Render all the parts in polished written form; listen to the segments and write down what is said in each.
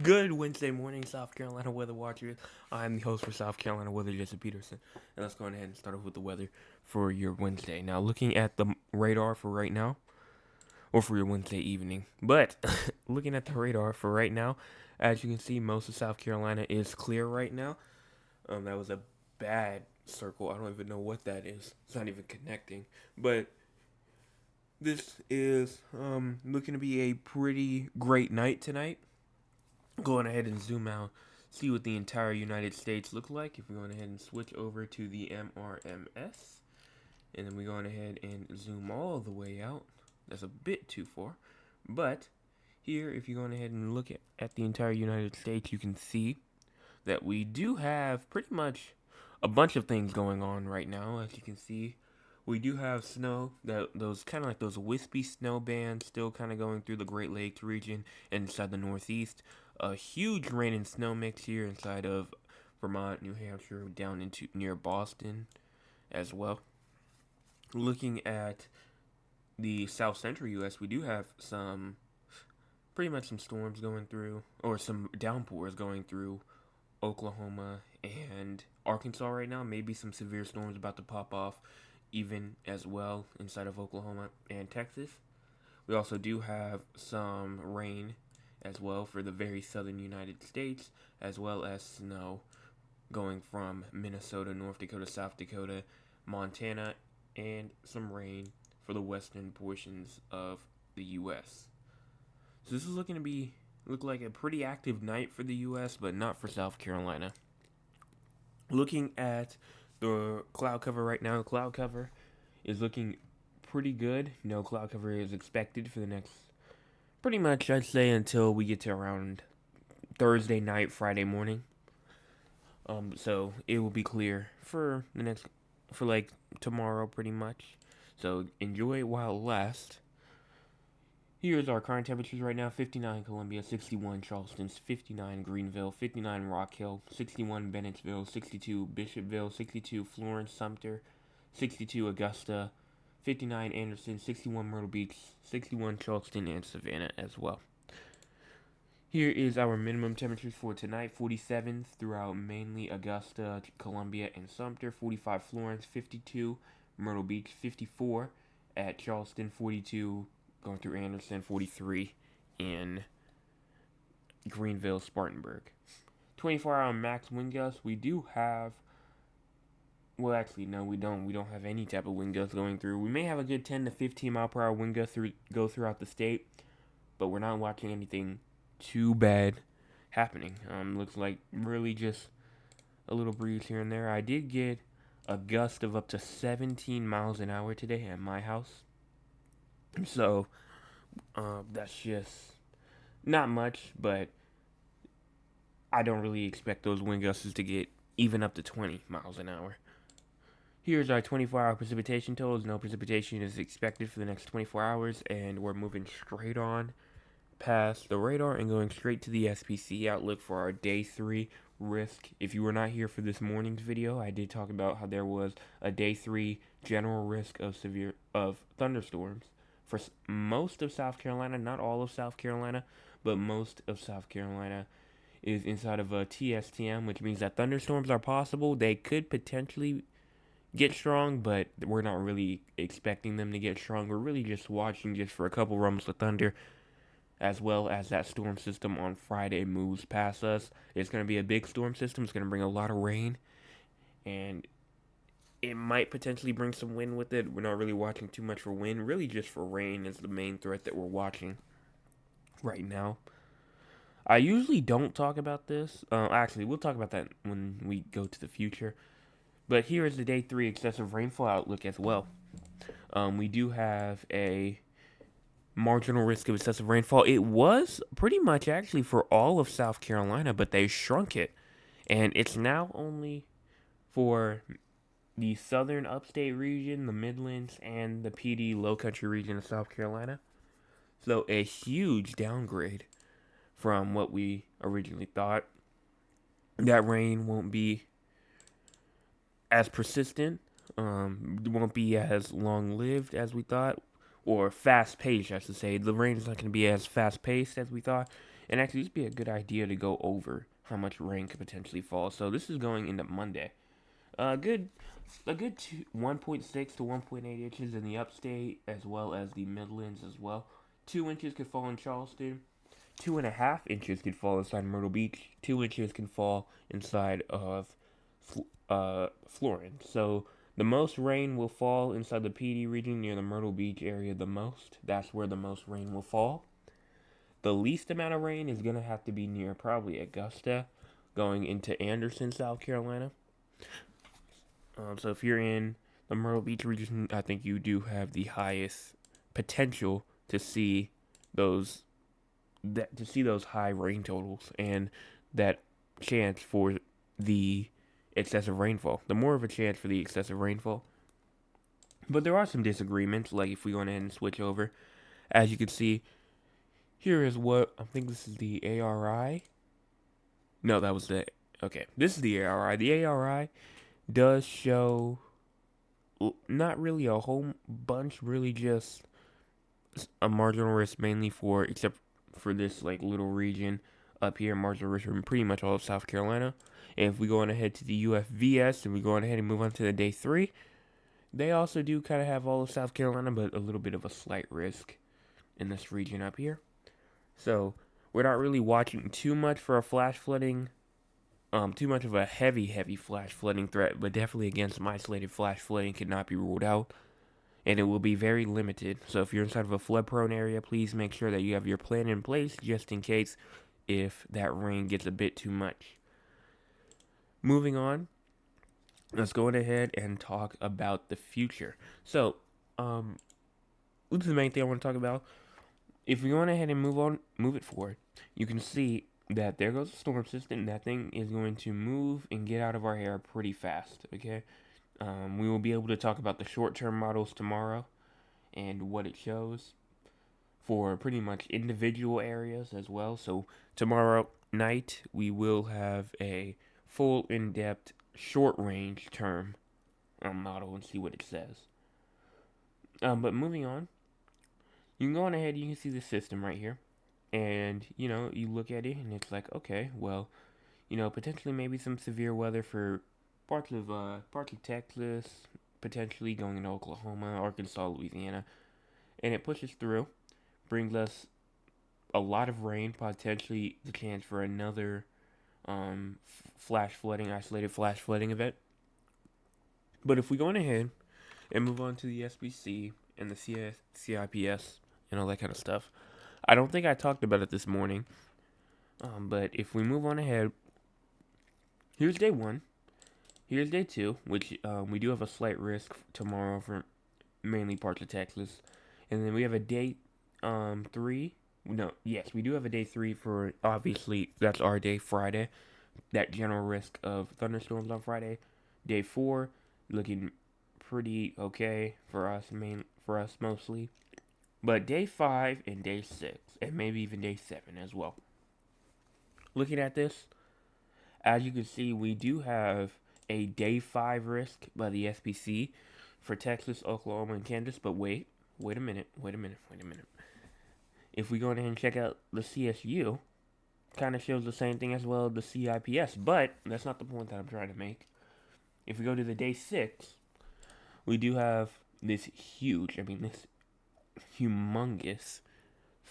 Good Wednesday morning, South Carolina weather watchers. I'm the host for South Carolina Weather, Jesse Peterson, and let's go ahead and start off with the weather for your Wednesday. Now, looking at the radar for right now, or for your Wednesday evening, but looking at the radar for right now, as you can see, most of South Carolina is clear right now. That was a bad circle. I don't even know what that is. It's not even connecting, but this is looking to be a pretty great night tonight. Going ahead and zoom out, see what the entire United States look like. If we're going ahead and switch over to the MRMS, and then we're going ahead and zoom all the way out. That's a bit too far, but here, if you're going ahead and look at the entire United States, you can see that we do have pretty much a bunch of things going on right now. As you can see, we do have snow, that those kind of like those wispy snow bands still kind of going through the Great Lakes region and inside the Northeast. A huge rain and snow mix here inside of Vermont, New Hampshire, down into near Boston as well. Looking at the south central U.S., we do have some pretty much some storms going through, or some downpours going through Oklahoma and Arkansas right now. Maybe some severe storms about to pop off even as well inside of Oklahoma and Texas. We also do have some rain as well for the very southern United States, as well as snow going from Minnesota, North Dakota, South Dakota, Montana, and some rain for the western portions of the U.S. So this is looking to look like a pretty active night for the U.S., but not for South Carolina. Looking at the cloud cover right now, the cloud cover is looking pretty good. No cloud cover is expected for the next, pretty much, I'd say, until we get to around Thursday night, Friday morning. So it will be clear for like tomorrow, pretty much. So enjoy it while it lasts. Here's our current temperatures right now: 59 Columbia, 61 Charleston, 59 Greenville, 59 Rock Hill, 61 Bennettsville, 62 Bishopville, 62 Florence, Sumter, 62 Augusta, 59 Anderson, 61 Myrtle Beach, 61 Charleston, and Savannah as well. Here is our minimum temperatures for tonight: 47 throughout mainly Augusta, Columbia, and Sumter, 45 Florence, 52 Myrtle Beach, 54 at Charleston, 42 going through Anderson, 43 in Greenville, Spartanburg. 24-hour max wind gusts. We do have, well, actually, no, we don't. We don't have any type of wind gusts going through. We may have a good 10 to 15 mile per hour wind gust go throughout the state, but we're not watching anything too bad happening. Looks like really just a little breeze here and there. I did get a gust of up to 17 miles an hour today at my house. So, that's just not much, but I don't really expect those wind gusts to get even up to 20 miles an hour. Here's our 24-hour precipitation totals. No precipitation is expected for the next 24 hours, and we're moving straight on past the radar and going straight to the SPC outlook for our day 3 risk. If you were not here for this morning's video, I did talk about how there was a day 3 general risk of thunderstorms for most of South Carolina, not all of South Carolina, but most of South Carolina is inside of a TSTM, which means that thunderstorms are possible. They could potentially get strong, but we're not really expecting them to get strong. We're really just watching just for a couple rumbles of thunder, as well as that storm system on Friday moves past us. It's going to be a big storm system. It's going to bring a lot of rain, and it might potentially bring some wind with it. We're not really watching too much for wind. Really just for rain is the main threat that we're watching right now. I usually don't talk about this. Actually, we'll talk about that when we go to the future. But here is the day 3 excessive rainfall outlook as well. We do have a marginal risk of excessive rainfall. It was pretty much actually for all of South Carolina, but they shrunk it. And it's now only for the southern upstate region, the Midlands, and the PD low country region of South Carolina. So a huge downgrade from what we originally thought. That rain won't be as persistent, won't be as long-lived as we thought, or fast-paced, I should say. The rain is not going to be as fast-paced as we thought. And actually, this would be a good idea to go over how much rain could potentially fall. So this is going into Monday. A good 1.6 to 1.8 inches in the upstate as well as the Midlands as well. 2 inches could fall in Charleston. 2.5 inches could fall inside Myrtle Beach. 2 inches can fall inside of Florence. So the most rain will fall inside the PD region near the Myrtle Beach area the most. That's where the most rain will fall. The least amount of rain is going to have to be near probably Augusta, going into Anderson, South Carolina. So if you're in the Myrtle Beach region, I think you do have the highest potential to see those high rain totals and that chance for the excessive rainfall. The more of a chance for the excessive rainfall. But there are some disagreements, like if we go ahead and switch over. As you can see, here is what, I think this is the ARI. No, that was the, okay, this is the ARI. The ARI does show not really a whole bunch, really just a marginal risk mainly for, except for this like little region up here, marginal risk from pretty much all of South Carolina. And if we go on ahead to the UFVS and we go on ahead and move on to the day 3, they also do kind of have all of South Carolina, but a little bit of a slight risk in this region up here. So we're not really watching too much for a flash flooding, too much of a heavy flash flooding threat, but definitely again some isolated flash flooding cannot be ruled out, and it will be very limited. So if you're inside of a flood-prone area, please make sure that you have your plan in place just in case if that rain gets a bit too much. Moving on, let's go ahead and talk about the future. So, this is the main thing I want to talk about. If we go on ahead and move it forward, you can see that there goes the storm system. That thing is going to move and get out of our hair pretty fast, okay? We will be able to talk about the short-term models tomorrow and what it shows for pretty much individual areas as well. So tomorrow night, we will have a full in-depth short-range term model and see what it says. But moving on, you can go on ahead, you can see the system right here. And, you know, you look at it and it's like, okay, well, you know, potentially maybe some severe weather for parts of Texas, potentially going into Oklahoma, Arkansas, Louisiana. And it pushes through, brings us a lot of rain, potentially the chance for another flash flooding, isolated flash flooding event. But if we go on ahead and move on to the SBC and the CIPS and all that kind of stuff, I don't think I talked about it this morning, but if we move on ahead, here's day 1, here's day 2, which we do have a slight risk tomorrow for mainly parts of Texas, and then we have a day 3. No, yes, we do have a day 3 for, obviously, that's our day, Friday, that general risk of thunderstorms on Friday. Day 4, looking pretty okay for us, mostly. But day 5 and day 6, and maybe even day 7 as well. Looking at this, as you can see, we do have a day 5 risk by the SPC for Texas, Oklahoma, and Kansas. But wait a minute. If we go ahead and check out the CSU, kind of shows the same thing as well as the CIPS. But that's not the point that I'm trying to make. If we go to the day 6, we do have this humongous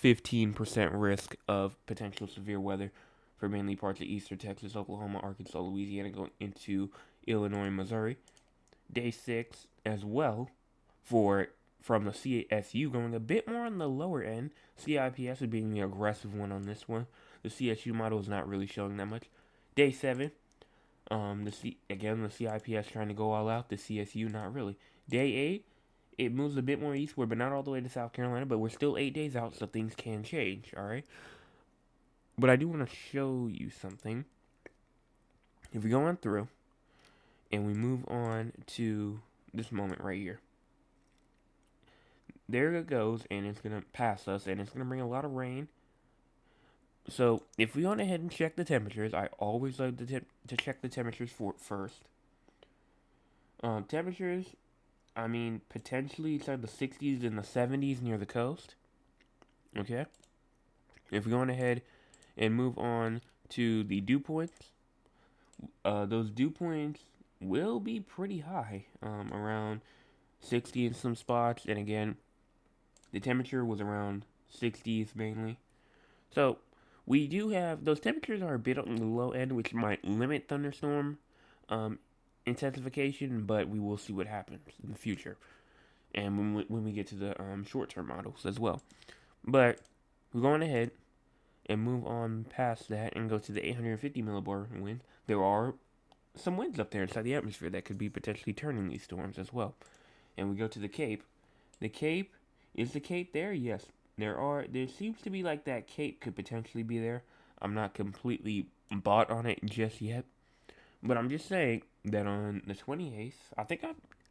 15% risk of potential severe weather for mainly parts of eastern Texas, Oklahoma, Arkansas, Louisiana, going into Illinois and Missouri. Day 6 as well from the CSU, going a bit more on the lower end. CIPS is being the aggressive one on this one. The CSU model is not really showing that much. Day 7, the CIPS trying to go all out. The CSU not really. Day 8, it moves a bit more eastward, but not all the way to South Carolina. But we're still 8 days out, so things can change, all right? But I do want to show you something. If we go on through, and we move on to this moment right here. There it goes, and it's going to pass us, and it's going to bring a lot of rain. So, if we go ahead and check the temperatures, I always like to check the temperatures first. Temperatures, I mean, potentially inside the 60s and the 70s near the coast. Okay? If we go on ahead and move on to the dew points, those dew points will be pretty high, around 60 in some spots. And again, the temperature was around 60s mainly. So we do have those temperatures are a bit on the low end, which might limit thunderstorm um, intensification, but we will see what happens in the future. And when we get to the short-term models as well. But we're going ahead and move on past that and go to the 850 millibar wind. There are some winds up there inside the atmosphere that could be potentially turning these storms as well. And we go to the Cape. The Cape, is the Cape there? Yes. There seems to be like that Cape could potentially be there. I'm not completely bought on it just yet. But I'm just saying that on the 28th,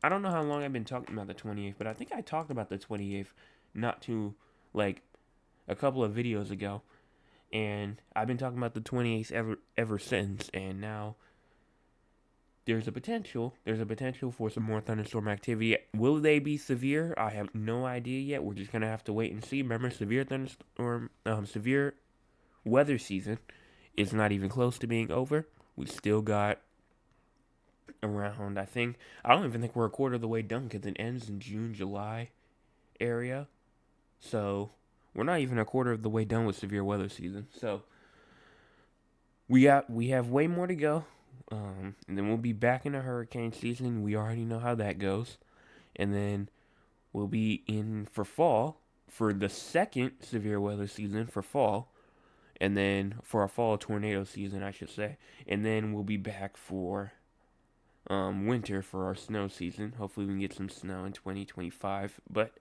I don't know how long I've been talking about the 28th, but I think I talked about the 28th not too, like, a couple of videos ago. And I've been talking about the 28th ever since, and now there's a potential for some more thunderstorm activity. Will they be severe? I have no idea yet. We're just gonna have to wait and see. Remember, severe weather season is not even close to being over. We still got around, I don't even think we're a quarter of the way done because it ends in June, July area. So we're not even a quarter of the way done with severe weather season. So we have way more to go. And then we'll be back in a hurricane season. We already know how that goes. And then we'll be in for fall for the second severe weather season for fall. And then for our fall tornado season, I should say. And then we'll be back for winter for our snow season. Hopefully we can get some snow in 2025. But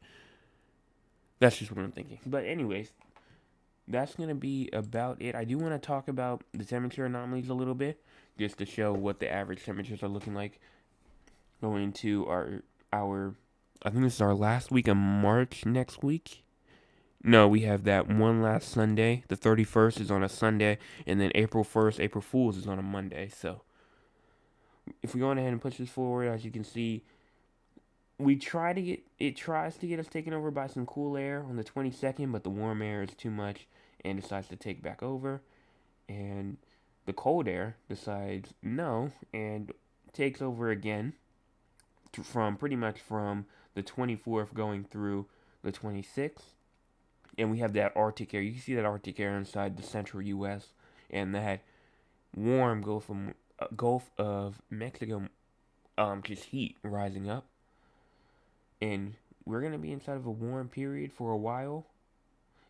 that's just what I'm thinking. But anyways, that's going to be about it. I do want to talk about the temperature anomalies a little bit, just to show what the average temperatures are looking like going into our I think this is our last week of March next week. No, we have that one last Sunday. The 31st is on a Sunday, and then April 1st, April Fool's is on a Monday. So if we go ahead and push this forward, as you can see, it tries to get us taken over by some cool air on the 22nd, but the warm air is too much and decides to take back over. And the cold air decides no and takes over again from pretty much from the 24th going through the 26th. And we have that Arctic air. You can see that Arctic air inside the central U.S. and that warm Gulf of Mexico just heat rising up. And we're going to be inside of a warm period for a while.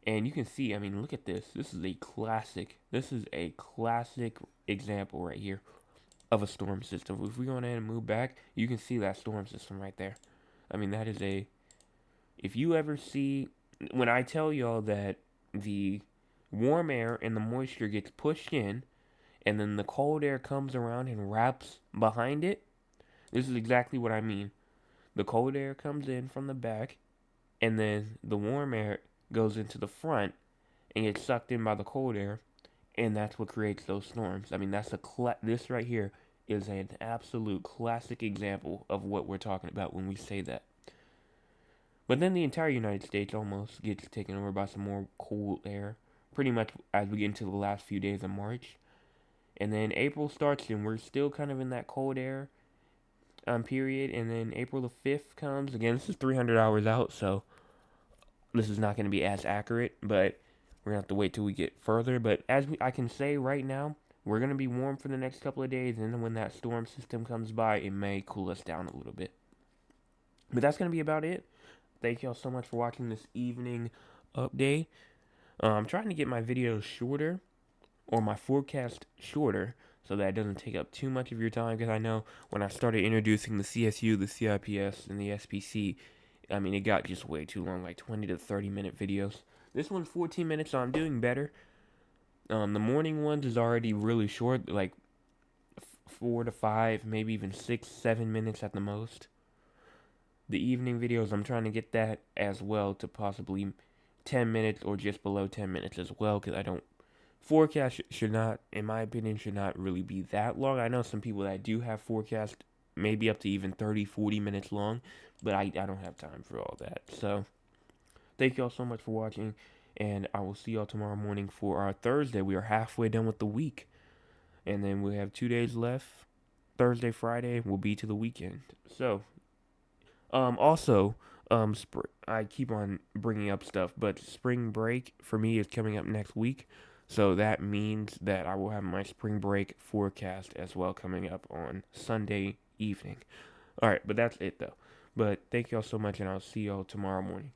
And you can see, I mean, look at this. This is a classic example right here of a storm system. If we go ahead and move back, you can see that storm system right there. I mean, that is if you ever see, when I tell y'all that the warm air and the moisture gets pushed in, and then the cold air comes around and wraps behind it, this is exactly what I mean. The cold air comes in from the back, and then the warm air goes into the front and gets sucked in by the cold air, and that's what creates those storms. I mean, this right here is an absolute classic example of what we're talking about when we say that. But then the entire United States almost gets taken over by some more cool air, pretty much as we get into the last few days of March. And then April starts, and we're still kind of in that cold air period. And then April the 5th comes. Again, this is 300 hours out, so this is not going to be as accurate, but we're going to have to wait till we get further. But I can say right now, we're going to be warm for the next couple of days, and then when that storm system comes by, it may cool us down a little bit. But that's going to be about it. Thank y'all so much for watching this evening update. I'm trying to get my videos shorter, or my forecast shorter, so that it doesn't take up too much of your time, because I know when I started introducing the CSU, the CIPS, and the SPC, I mean, it got just way too long, like 20 to 30 minute videos. This one's 14 minutes, so I'm doing better. The morning ones is already really short, like 4 to 5, maybe even 6, 7 minutes at the most. The evening videos, I'm trying to get that as well to possibly 10 minutes or just below 10 minutes as well, because I don't forecast should not, in my opinion, should not really be that long. I know some people that do have forecast maybe up to even 30, 40 minutes long, but I don't have time for all that. So, thank y'all so much for watching, And I will see y'all tomorrow morning for our Thursday. We are halfway done with the week. And then we have 2 days left. Thursday, Friday will be to the weekend. So, also, I keep on bringing up stuff, but spring break for me is coming up next week. So that means that I will have my spring break forecast as well coming up on Sunday evening. All right, but that's it though. But thank y'all so much, and I'll see y'all tomorrow morning.